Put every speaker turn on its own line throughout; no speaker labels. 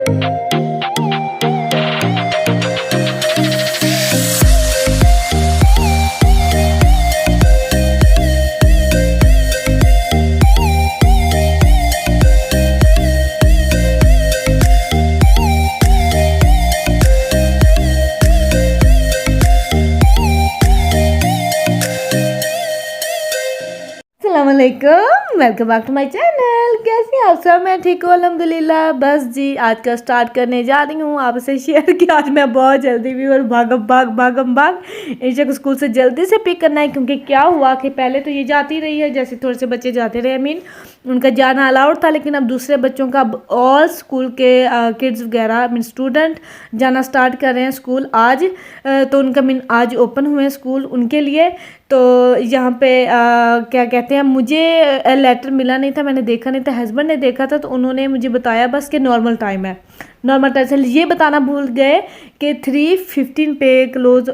अस्सलामुअलैकुम, welcome back to my channel. कैसे हैं आप सब? मैं ठीक हूँ अल्हम्दुलिल्लाह। बस जी आज का स्टार्ट करने जा रही हूँ आपसे शेयर कि आज मैं बहुत जल्दी भी और भागम भाग ईशा को स्कूल से जल्दी से पिक करना है। क्योंकि क्या हुआ कि पहले तो ये जाती रही है, जैसे थोड़े से बच्चे जाते रहे, उनका जाना अलाउड था, लेकिन अब दूसरे बच्चों का ऑल स्कूल के किड्स वगैरह स्टूडेंट जाना स्टार्ट कर रहे हैं स्कूल आज। तो उनका आज ओपन हुए स्कूल उनके लिए। तो यहाँ पे क्या कहते हैं, मुझे लेटर मिला नहीं था, मैंने देखा नहीं था, हस्बैंड ने देखा था, तो उन्होंने मुझे बताया बस कि नॉर्मल टाइम है। नॉर्मल टाइम से ये बताना भूल गए कि 3:15 पे क्लोज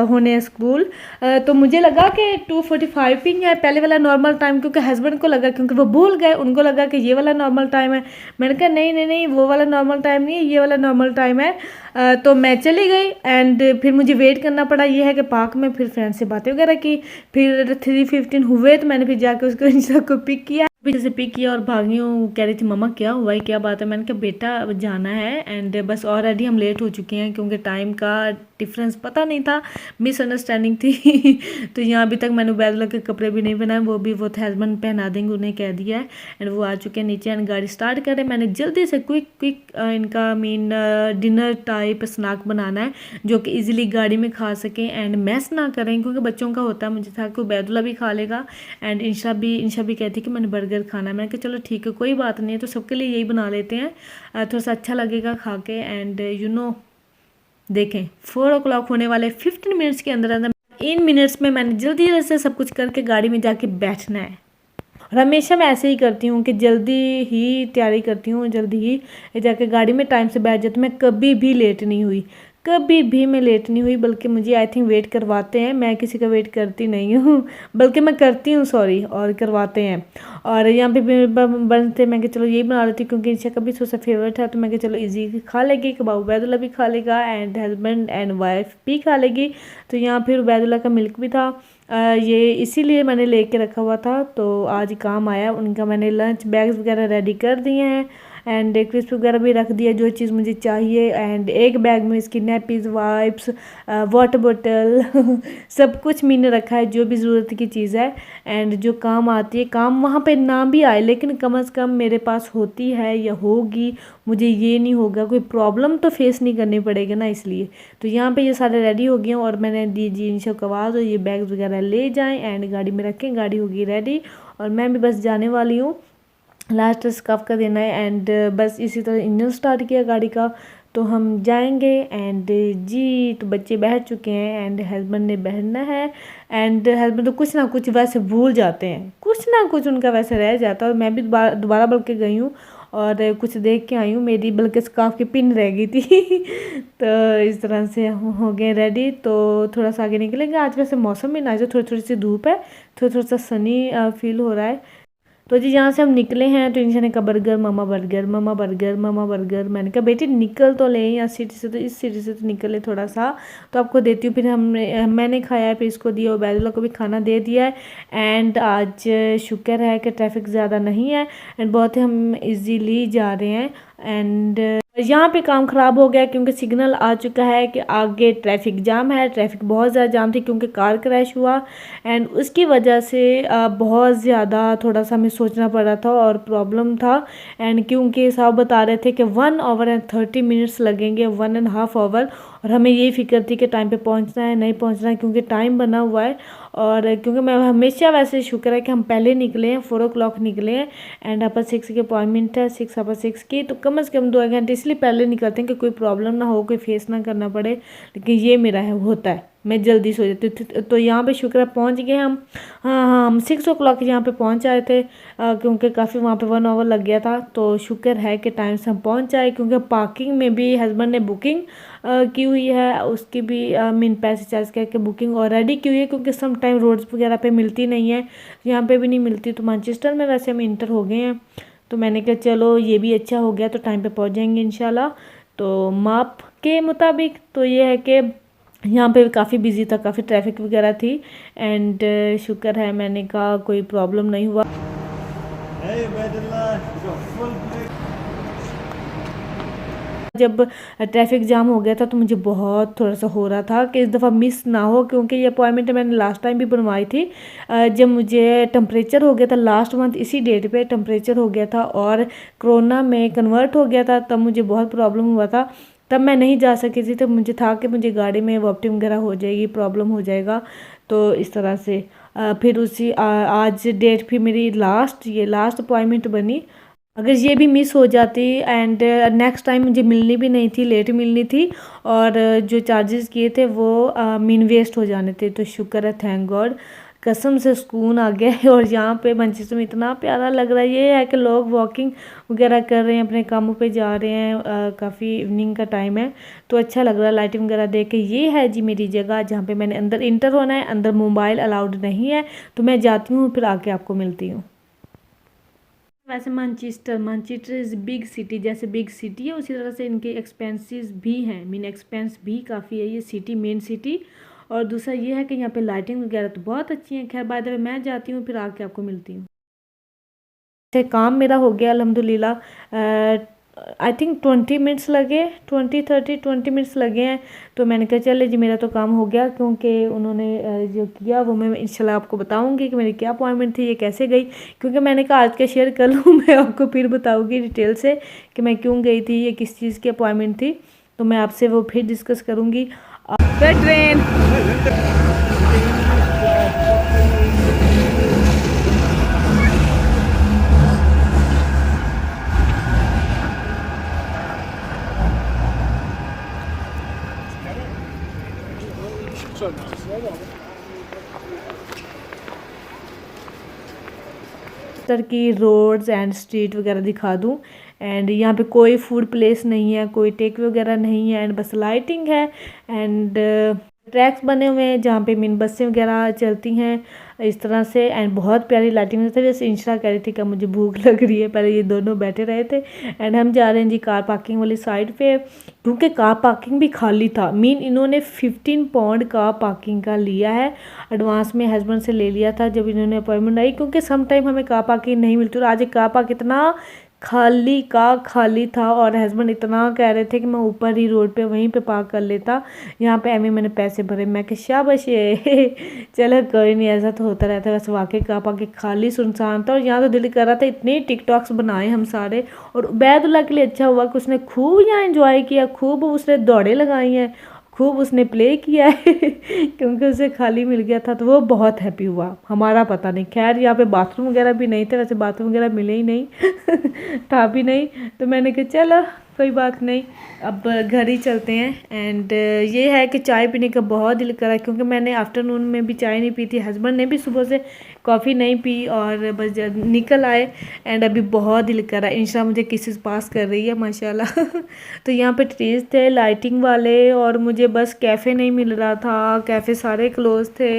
होने स्कूल। तो मुझे लगा कि 2:45 ही है पहले वाला नॉर्मल टाइम, क्योंकि हस्बैंड को लगा, क्योंकि वो भूल गए, उनको लगा कि ये वाला नॉर्मल टाइम है। मैंने कहा नहीं नहीं नहीं, वो वाला नॉर्मल टाइम नहीं है, ये वाला नॉर्मल टाइम है। तो मैं चली गई एंड फिर मुझे वेट करना पड़ा। ये है कि पार्क में फिर फ्रेंड से बातें वगैरह की। फिर 3:15 हुए तो मैंने फिर जाकर उसको इंस्टा को पिक किया, पीछे से पिक किया और भागी हूँ। कह रही थी मम्मा क्या हुआ है, क्या बात है? मैंने कहा बेटा जाना है एंड बस ऑलरेडी हम लेट हो चुके हैं, क्योंकि टाइम का डिफरेंस पता नहीं था, मिसअंडरस्टैंडिंग थी। तो यहाँ अभी तक मैंने उबैदुल्लाह के कपड़े भी नहीं बनाए, वो हस्बैंड पहना देंगे, उन्हें कह दिया है। एंड वो आ चुके हैं नीचे एंड गाड़ी स्टार्ट करें। मैंने जल्दी से क्विक इनका डिनर टाइप स्नैक बनाना है, जो कि इजीली गाड़ी में खा सकें एंड मैस ना करें, क्योंकि बच्चों का होता है। मुझे था कि उबैदुल्लाह भी खा लेगा एंड इंशा भी कहती कि मैंने बर्गर खाना है। मैंने कहा चलो ठीक है, कोई बात नहीं है, तो सबके लिए यही बना लेते हैं, थोड़ा सा अच्छा लगेगा खा के। एंड देखें 4 o'clock होने वाले 15 मिनट्स के अंदर अंदर, इन मिनट्स में मैंने जल्दी से सब कुछ करके गाड़ी में जाके बैठना है। और हमेशा मैं ऐसे ही करती हूँ कि जल्दी ही तैयारी करती हूँ, जल्दी ही जाके गाड़ी में टाइम से बैठ जाती हूँ। मैं कभी भी लेट नहीं हुई, कभी भी मैं लेट नहीं हुई, बल्कि मुझे आई थिंक वेट करवाते हैं। मैं किसी का वेट करती नहीं हूँ, बल्कि मैं करती हूँ, सॉरी, और करवाते हैं। और यहाँ पे बनते मैं कि चलो यही बना लेती हूँ, क्योंकि इंशा का भी थोड़ा सा फेवरेट है। तो मैं कि चलो इजी खा लेगी, कबाब उबैदुल्लाह भी खा लेगा एंड हस्बैंड एंड वाइफ भी खा लेगी। तो यहाँ फिर उबैदुल्लाह का मिल्क भी था, ये इसीलिए मैंने लेके रखा हुआ था, तो आज काम आया। उनका मैंने लंच बैग्स वगैरह रेडी कर दिए हैं एंड क्रिस्प वगैरह भी रख दिया, जो चीज़ मुझे चाहिए। एंड एक बैग में इसकी नैपीज़, वाइप्स, वाटर बोतल सब कुछ मैंने रखा है, जो भी ज़रूरत की चीज़ है एंड जो काम आती है। काम वहाँ पे ना भी आए, लेकिन कम से कम मेरे पास होती है या होगी, मुझे ये नहीं होगा, कोई प्रॉब्लम तो फेस नहीं करनी पड़ेगी ना, इसलिए। तो यहाँ पे ये सारे रेडी हो गए और मैंने दी जी इंशा को आवाज़, और ये बैग्स वगैरह ले जाएँ एंड गाड़ी में रखें। गाड़ी होगी रेडी और मैं भी बस जाने वाली हूँ, लास्ट स्काफ का देना है एंड बस इसी तरह इंजन स्टार्ट किया गाड़ी का, तो हम जाएंगे। एंड जी तो बच्चे बैठ चुके हैं एंड हस्बैंड ने बैठना है। एंड हस्बैंड तो कुछ ना कुछ वैसे भूल जाते हैं, कुछ ना कुछ उनका वैसे रह जाता है। और मैं भी दोबारा बल्कि गई हूँ और कुछ देख के आई हूँ, मेरी बल्कि स्काफ की पिन रह गई थी। तो इस तरह से हम हो गए रेडी, तो थोड़ा सा आगे निकलेंगे। आज वैसे मौसम भी ना, जो थोड़ी थोड़ी सी धूप है, थोड़ा सा सनी फील हो रहा है। तो जी यहाँ से हम निकले हैं, तो इंशा ने कहा बर्गर मम्मा, बर्गर मम्मा, बर्गर मम्मा, बर्गर। मैंने कहा बेटी निकल तो ले यहाँ सिटी से, तो इस सिटी से तो निकले थोड़ा सा, तो आपको देती हूँ। फिर मैंने खाया है, फिर इसको दिया, उबैदुल्लाह को भी खाना दे दिया है। एंड आज शुक्र है कि ट्रैफिक ज़्यादा नहीं है एंड बहुत ही हम इजीली जा रहे हैं। एंड यहाँ पे काम ख़राब हो गया, क्योंकि सिग्नल आ चुका है कि आगे ट्रैफिक जाम है। ट्रैफिक बहुत ज़्यादा जाम थी, क्योंकि कार क्रैश हुआ एंड उसकी वजह से बहुत ज़्यादा थोड़ा सा हमें सोचना पड़ रहा था और प्रॉब्लम था। एंड क्योंकि साहब बता रहे थे कि 1 hour and 30 minutes लगेंगे, 1.5 hour, और हमें यही फिक्र थी कि टाइम पे पहुंचना है नहीं पहुंचना है, क्योंकि टाइम बना हुआ है। और क्योंकि मैं हमेशा वैसे शुक्र है कि हम पहले निकले हैं, 4 o'clock निकले हैं एंड अपन 6 की अपॉइंटमेंट है, 6:15 की, तो कम से कम 2 घंटे इसलिए पहले निकलते हैं कि कोई प्रॉब्लम ना हो, कोई फेस ना करना पड़े। लेकिन ये मेरा है, होता है, मैं जल्दी सो जाती हूँ। तो यहाँ पे शुक्र है पहुँच गए हम। हाँ, हम 6 o'clock यहाँ पे पहुँच आए थे, क्योंकि काफ़ी वहाँ पे 1 hour लग गया था। तो शुक्र है कि टाइम से हम पहुँच जाए, क्योंकि पार्किंग में भी हस्बैंड ने बुकिंग की हुई है, उसकी भी मीन पैसे चार्ज करके बुकिंग ऑलरेडी की हुई है, क्योंकि सम टाइम रोड्स वगैरह पे मिलती नहीं है, यहाँ पे भी नहीं मिलती। तो मैनचेस्टर में वैसे हम इंटर हो गए हैं, तो मैंने कहा चलो ये भी अच्छा हो गया, तो टाइम पे पहुंच जाएंगे इंशाल्लाह। तो माप के मुताबिक तो ये है कि यहाँ पे काफ़ी बिजी था, काफ़ी ट्रैफिक वगैरह थी। एंड शुक्र है मैंने कहा कोई प्रॉब्लम नहीं हुआ। जब ट्रैफिक जाम हो गया था तो मुझे बहुत थोड़ा सा हो रहा था कि इस दफ़ा मिस ना हो, क्योंकि ये अपॉइंटमेंट मैंने लास्ट टाइम भी बनवाई थी। जब मुझे टेम्परेचर हो गया था लास्ट मंथ इसी डेट पे टेम्परेचर हो गया था और कोरोना में कन्वर्ट हो गया था, तब मुझे बहुत प्रॉब्लम हुआ था, तब मैं नहीं जा सकी थी। तब मुझे था कि मुझे गाड़ी में वॉमिटिंग वगैरह हो जाएगी, प्रॉब्लम हो जाएगा। तो इस तरह से फिर आज डेट फिर मेरी लास्ट अपॉइंटमेंट बनी। अगर ये भी मिस हो जाती एंड नेक्स्ट टाइम मुझे मिलनी भी नहीं थी, लेट मिलनी थी, और जो चार्जेस किए थे वो मीन वेस्ट हो जाने थे। तो शुक्र है, थैंक गॉड, कसम से सुकून आ गया है। और यहाँ पे मैनचेस्टर में इतना प्यारा लग रहा है, ये है कि लोग वॉकिंग वगैरह कर रहे हैं, अपने कामों पे जा रहे हैं, काफ़ी इवनिंग का टाइम है तो अच्छा लग रहा है लाइटिंग वगैरह देख के। ये है जी मेरी जगह जहाँ पे मैंने अंदर इंटर होना है। अंदर मोबाइल अलाउड नहीं है, तो मैं जाती हूँ, फिर आके आपको मिलती हूँ। वैसे मानचेस्टर इज़ बिग सिटी, जैसे बिग सिटी है उसी तरह से इनके एक्सपेंसेस भी हैं, मीन एक्सपेंस भी काफ़ी है ये सिटी, मेन सिटी। और दूसरा ये है कि यहाँ पे लाइटिंग वगैरह तो बहुत अच्छी है। खैर बाय द वे मैं जाती हूँ, फिर आके आपको मिलती हूँ। से काम मेरा हो गया अल्हम्दुलिल्लाह। आई थिंक 20 मिनट्स लगे, 20 मिनट्स लगे हैं। तो मैंने कहा चले जी मेरा तो काम हो गया, क्योंकि उन्होंने जो किया वो मैं इंशाल्लाह आपको बताऊंगी कि मेरी क्या अपॉइंटमेंट थी, ये कैसे गई। क्योंकि मैंने कहा आज का शेयर कर लूँ मैं आपको फिर बताऊँगी डिटेल से कि मैं क्यों गई थी, ये किस चीज़ की अपॉइंटमेंट थी, तो मैं आपसे वो फिर डिस्कस करूँगी। ट्रेन तरह की रोड्स एंड स्ट्रीट वगैरह दिखा दूँ। एंड यहाँ पे कोई फूड प्लेस नहीं है, कोई टेक वगैरह नहीं है, एंड बस लाइटिंग है। एंड ट्रैक्स बने हुए हैं जहाँ पे मिन बसें वगैरह चलती हैं इस तरह से। एंड बहुत प्यारी लाइटिंग थी। जैसे इंशरा कह रही थी कि मुझे भूख लग रही है, पहले ये दोनों बैठे रहे थे। एंड हम जा रहे हैं जी कार पार्किंग वाली साइड पे, क्योंकि कार पार्किंग भी खाली था। मीन इन्होंने 15 पाउंड कार पार्किंग का लिया है, एडवांस में हस्बैंड से ले लिया था जब इन्होंने अपॉइंटमेंट आई, क्योंकि सम टाइम हमें कार पार्किंग नहीं मिलती। और आज एक कार पार्क इतना खाली था, और हस्बैंड इतना कह रहे थे कि मैं ऊपर ही रोड पे वहीं पे पार्क कर लेता, यहाँ पे एम मैंने पैसे भरे। मैं कि शाबाश ये चलो कोई नहीं, ऐसा तो होता रहता है। वैसे वाकई कार पार्क खाली सुनसान था, और यहाँ तो दिल कर रहा था इतने टिकटॉक्स बनाए हम सारे। और उबैदुल्ला के लिए अच्छा हुआ कि उसने खूब यहाँ एंजॉय किया, खूब उसने दौड़े लगाई हैं, खूब उसने प्ले किया है क्योंकि उसे खाली मिल गया था, तो वो बहुत हैप्पी हुआ। हमारा पता नहीं, खैर यहाँ पे बाथरूम वगैरह भी नहीं थे, वैसे बाथरूम वगैरह मिले ही नहीं था भी नहीं। तो मैंने कहा चलो कोई बात नहीं, अब घर ही चलते हैं। एंड ये है कि चाय पीने का बहुत दिल करा, क्योंकि मैंने आफ्टरनून में भी चाय नहीं पी थी, हस्बैंड ने भी सुबह से कॉफ़ी नहीं पी, और बस निकल आए। एंड अभी बहुत दिल करा। इंशाल्लाह मुझे किसी पास कर रही है माशाल्लाह तो यहाँ पे ट्रीज थे लाइटिंग वाले, और मुझे बस कैफ़े नहीं मिल रहा था, कैफ़े सारे क्लोज थे,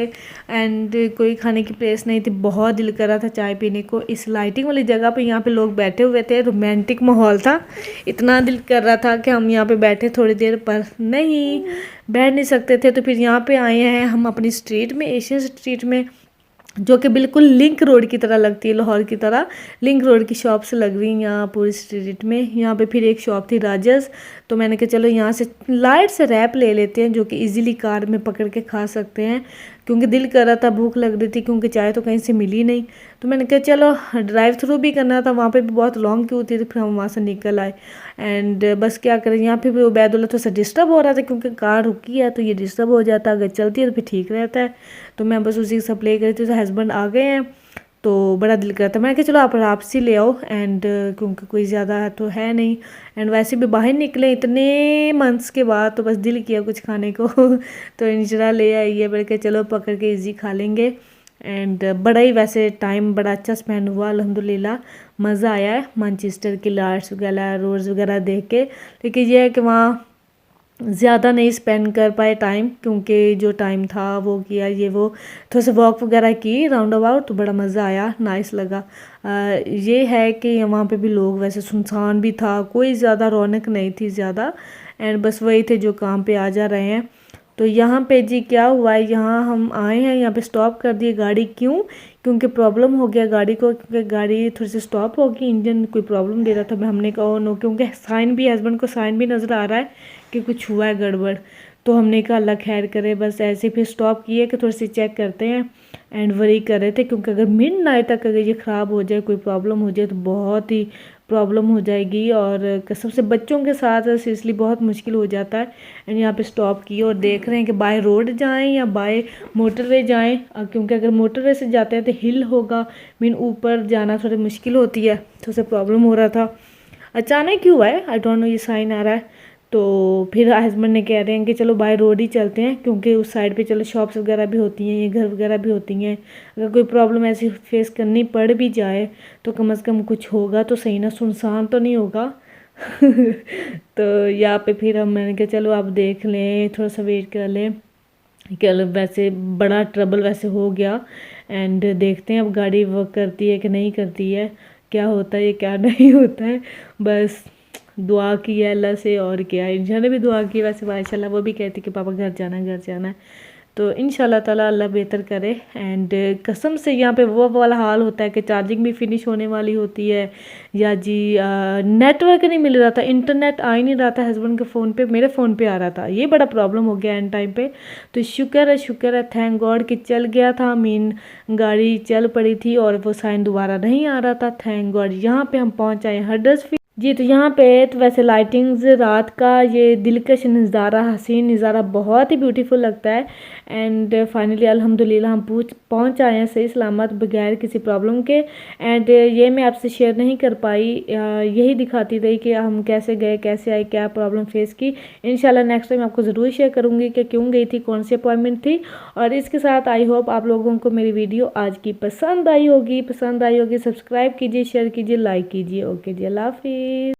एंड कोई खाने की प्लेस नहीं थी। बहुत दिल कर रहा था चाय पीने को इस लाइटिंग वाली जगह पे। यहाँ पे लोग बैठे हुए थे, रोमांटिक माहौल था, इतना दिल कर रहा था कि हम यहाँ पे बैठे थोड़ी देर, पर नहीं बैठ नहीं सकते थे। तो फिर यहाँ पे आए हैं हम अपनी स्ट्रीट में, एशियन स्ट्रीट में, जो कि बिल्कुल लिंक रोड की तरह लगती है, लाहौर की तरह लिंक रोड की शॉप्स लग रही हैं यहाँ पूरी स्ट्रीट में। यहाँ पे फिर एक शॉप थी राजस, तो मैंने कहा चलो यहाँ से लाइट से रैप ले लेते हैं, जो कि इजीली कार में पकड़ के खा सकते हैं, क्योंकि दिल कर रहा था, भूख लग रही थी, क्योंकि चाय तो कहीं से मिली नहीं। तो मैंने कहा चलो ड्राइव थ्रू भी करना था, वहाँ पे भी बहुत लॉन्ग क्यू थी, तो फिर हम वहाँ से निकल आए। एंड बस क्या करें, यहाँ पे भी उबैदुल्ला थोड़ा सा डिस्टर्ब हो रहा था, क्योंकि कार रुकी है तो ये डिस्टर्ब हो जाता, अगर चलती है तो फिर ठीक रहता है। तो मैं बस उसी से प्ले करी थी, तो हस्बैंड आ गए हैं, तो बड़ा दिल करता। मैं कहा चलो आप से ले आओ, एंड क्योंकि कोई ज़्यादा तो है नहीं, एंड वैसे भी बाहर निकले इतने मंथ्स के बाद, तो बस दिल किया कुछ खाने को तो इंजरा ले आई है, मैंने कहा चलो पकड़ के इजी खा लेंगे। एंड बड़ा ही वैसे टाइम बड़ा अच्छा स्पेंड हुआ अल्हम्दुलिल्लाह, मज़ा आया है मैनचेस्टर की लाइट्स वगैरह रोड्स वगैरह देख के। लेकिन यह है कि वहाँ ज़्यादा नहीं स्पेंड कर पाए टाइम, क्योंकि जो टाइम था वो किया ये वो थोड़ा सा वॉक वगैरह की राउंड अबाउट, तो बड़ा मज़ा आया, नाइस लगा। ये है कि वहाँ पे भी लोग, वैसे सुनसान भी था, कोई ज़्यादा रौनक नहीं थी ज़्यादा, एंड बस वही थे जो काम पे आ जा रहे हैं। तो यहाँ पे जी क्या हुआ है, यहाँ हम आए हैं, यहाँ पे स्टॉप कर दिए गाड़ी। क्यों? क्योंकि प्रॉब्लम हो गया गाड़ी को, क्योंकि गाड़ी थोड़ी सी स्टॉप होगी, इंजन कोई प्रॉब्लम दे रहा था। हमने कहा नो, क्योंकि साइन भी, हस्बैंड को साइन भी नज़र आ रहा है कि कुछ हुआ है गड़बड़। तो हमने कहा अल्लाह खैर करे, बस ऐसे फिर स्टॉप किए कि थोड़ी सी चेक करते हैं, एंड वरी कर रहे थे, क्योंकि अगर मिड नाइट तक अगर ये ख़राब हो जाए, कोई प्रॉब्लम हो जाए तो बहुत ही प्रॉब्लम हो जाएगी, और कसम से बच्चों के साथ सीरियसली बहुत मुश्किल हो जाता है। एंड यहाँ पे स्टॉप किए और देख रहे हैं कि बाय रोड जाएं या बाय मोटरवे जाएं, क्योंकि अगर मोटरवे से जाते हैं तो हिल होगा, मीन ऊपर जाना थोड़ी मुश्किल होती है, तो उससे प्रॉब्लम हो रहा था। अचानक क्यों हुआ है आई डोंट नो, ये साइन आ रहा है। तो फिर हस्बैंड ने कह रहे हैं कि चलो बाय रोड ही चलते हैं, क्योंकि उस साइड पे चलो शॉप्स वगैरह भी होती हैं, ये घर वगैरह भी होती हैं, अगर कोई प्रॉब्लम ऐसी फेस करनी पड़ भी जाए तो कम से कम कुछ होगा तो सही ना, सुनसान तो नहीं होगा। तो यहाँ पे फिर मैंने कहा चलो आप देख लें, थोड़ा सा वेट कर लें, कल वैसे बड़ा ट्रबल वैसे हो गया, एंड देखते हैं अब गाड़ी वर्क करती है कि नहीं करती है, क्या होता है क्या नहीं होता है। बस दुआ की है अल्लाह से, और क्या, इंशा ने भी दुआ की वैसे माशाल्लाह, वो भी कहती कि पापा घर जाना है घर जाना है। तो इंशाल्लाह ताला अल्लाह बेहतर करे। एंड कसम से यहाँ पे वो वाला हाल होता है कि चार्जिंग भी फिनिश होने वाली होती है, या जी नेटवर्क नहीं मिल रहा था, इंटरनेट आ ही नहीं रहा था हस्बैंड के फ़ोन पे, मेरे फ़ोन पे आ रहा था, ये बड़ा प्रॉब्लम हो गया एंड टाइम पे। तो शुक्र है थैंक गॉड कि चल गया था, मीन गाड़ी चल पड़ी थी और वो साइन दोबारा नहीं आ रहा था, थैंक गॉड। यहाँ पे हम पहुँच आए हडर्सफील्ड जी। तो यहाँ पे तो वैसे लाइटिंग्स रात का ये दिलकश नज़ारा, हसीन नज़ारा बहुत ही ब्यूटीफुल लगता है। एंड फाइनली अल्हम्दुलिल्लाह हम पहुँच आए हैं सही सलामत, बगैर किसी प्रॉब्लम के। एंड ये मैं आपसे शेयर नहीं कर पाई, यही दिखाती रही कि हम कैसे गए, कैसे आए, क्या प्रॉब्लम फेस की। इंशाल्लाह नेक्स्ट टाइम आपको ज़रूर शेयर करूँगी कि क्यों गई थी, कौन सी अपॉइंटमेंट थी। और इसके साथ आई होप आप लोगों को मेरी वीडियो आज की पसंद आई होगी। सब्सक्राइब कीजिए, शेयर कीजिए, लाइक कीजिए। ओके जी, अल्लाह हाफिज़।